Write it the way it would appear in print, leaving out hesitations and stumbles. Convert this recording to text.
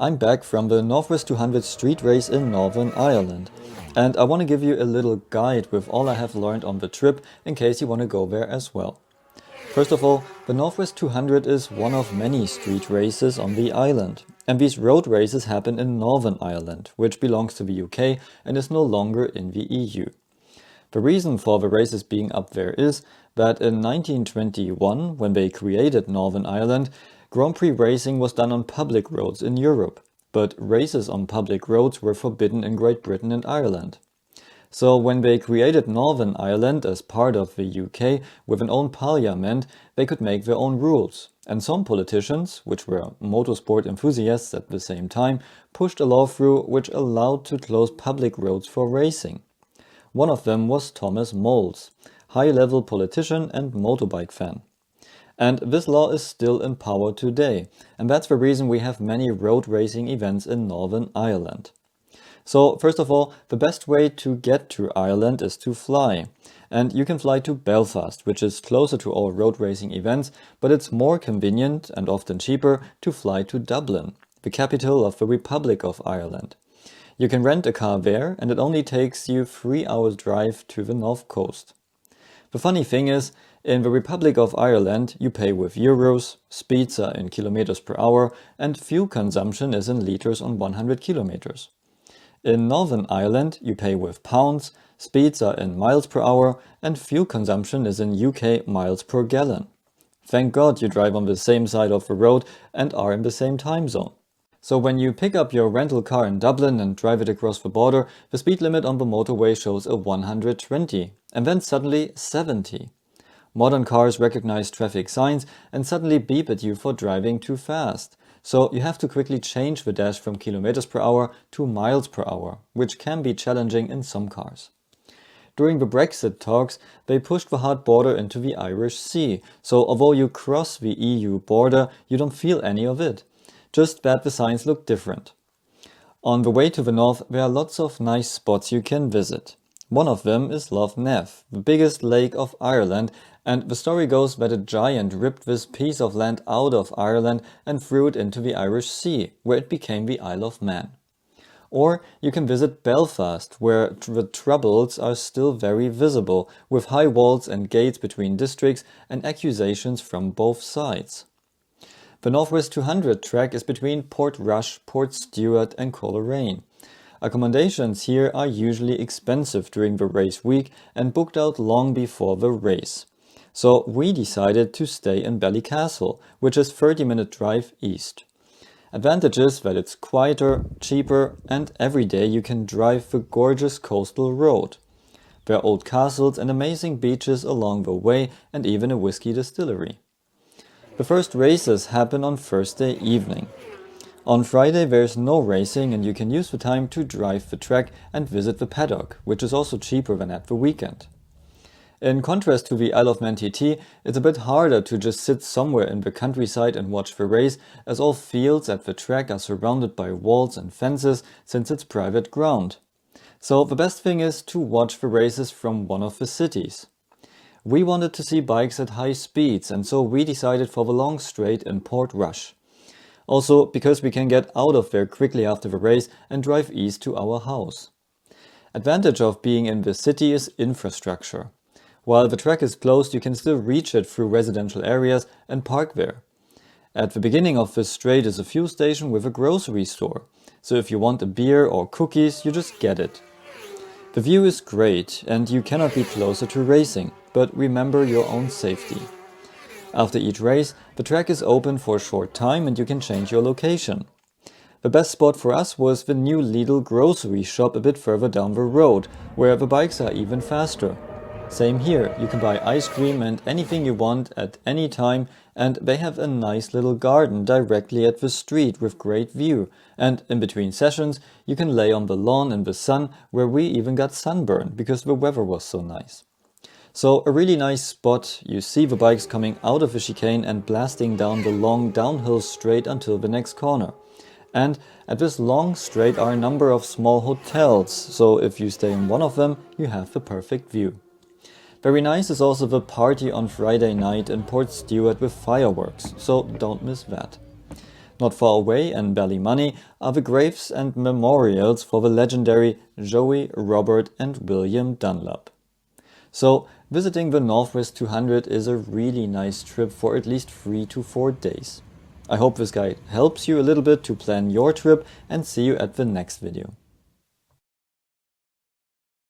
I'm back from the Northwest 200 street race in Northern Ireland, and I want to give you a little guide with all I have learned on the trip in case you want to go there as well. First of all, the Northwest 200 is one of many street races on the island, and these road races happen in Northern Ireland, which belongs to the UK and is no longer in the EU. The reason for the races being up there is that in 1921, when they created Northern Ireland, Grand Prix racing was done on public roads in Europe, but races on public roads were forbidden in Great Britain and Ireland. So when they created Northern Ireland as part of the UK with an own parliament, they could make their own rules. And some politicians, which were motorsport enthusiasts at the same time, pushed a law through which allowed to close public roads for racing. One of them was Thomas Moles, high-level politician and motorbike fan. And this law is still in power today, and that's the reason we have many road racing events in Northern Ireland. So first of all, the best way to get to Ireland is to fly. And you can fly to Belfast, which is closer to all road racing events, but it's more convenient and often cheaper to fly to Dublin, the capital of the Republic of Ireland. You can rent a car there, and it only takes you 3 hours drive to the north coast. The funny thing is, in the Republic of Ireland, you pay with euros, speeds are in kilometers per hour, and fuel consumption is in liters on 100 kilometers. In Northern Ireland, you pay with pounds, speeds are in miles per hour, and fuel consumption is in UK miles per gallon. Thank God you drive on the same side of the road and are in the same time zone. So when you pick up your rental car in Dublin and drive it across the border, the speed limit on the motorway shows a 120, and then suddenly 70. Modern cars recognize traffic signs and suddenly beep at you for driving too fast. So you have to quickly change the dash from kilometers per hour to miles per hour, which can be challenging in some cars. During the Brexit talks, they pushed the hard border into the Irish Sea, so although you cross the EU border, you don't feel any of it. Just that the signs look different. On the way to the north, there are lots of nice spots you can visit. One of them is Lough Neagh, the biggest lake of Ireland, and the story goes that a giant ripped this piece of land out of Ireland and threw it into the Irish Sea, where it became the Isle of Man. Or you can visit Belfast, where the Troubles are still very visible, with high walls and gates between districts and accusations from both sides. The Northwest 200 track is between Portrush, Portstewart and Coleraine. Accommodations here are usually expensive during the race week and booked out long before the race. So we decided to stay in Ballycastle, which is 30-minute drive east. Advantage is that it's quieter, cheaper, and every day you can drive the gorgeous coastal road. There are old castles and amazing beaches along the way and even a whiskey distillery. The first races happen on Thursday evening. On Friday there's no racing and you can use the time to drive the track and visit the paddock, which is also cheaper than at the weekend. In contrast to the Isle of Man TT, it's a bit harder to just sit somewhere in the countryside and watch the race, as all fields at the track are surrounded by walls and fences since it's private ground. So the best thing is to watch the races from one of the cities. We wanted to see bikes at high speeds, and so we decided for the long straight in Portrush. Also because we can get out of there quickly after the race and drive east to our house. Advantage of being in the city is infrastructure. While the track is closed, you can still reach it through residential areas and park there. At the beginning of this straight is a fuel station with a grocery store, so if you want a beer or cookies, you just get it. The view is great and you cannot be closer to racing, but remember your own safety. After each race, the track is open for a short time and you can change your location. The best spot for us was the new Lidl grocery shop a bit further down the road, where the bikes are even faster. Same here, you can buy ice cream and anything you want at any time, and they have a nice little garden directly at the street with great view, and in between sessions you can lay on the lawn in the sun, where we even got sunburn because the weather was so nice. So a really nice spot, you see the bikes coming out of the chicane and blasting down the long downhill straight until the next corner. And at this long straight are a number of small hotels, so if you stay in one of them, you have the perfect view. Very nice is also the party on Friday night in Portstewart with fireworks, so don't miss that. Not far away in Ballymoney are the graves and memorials for the legendary Joey, Robert and William Dunlop. So visiting the Northwest 200 is a really nice trip for at least 3 to 4 days. I hope this guide helps you a little bit to plan your trip, and see you at the next video.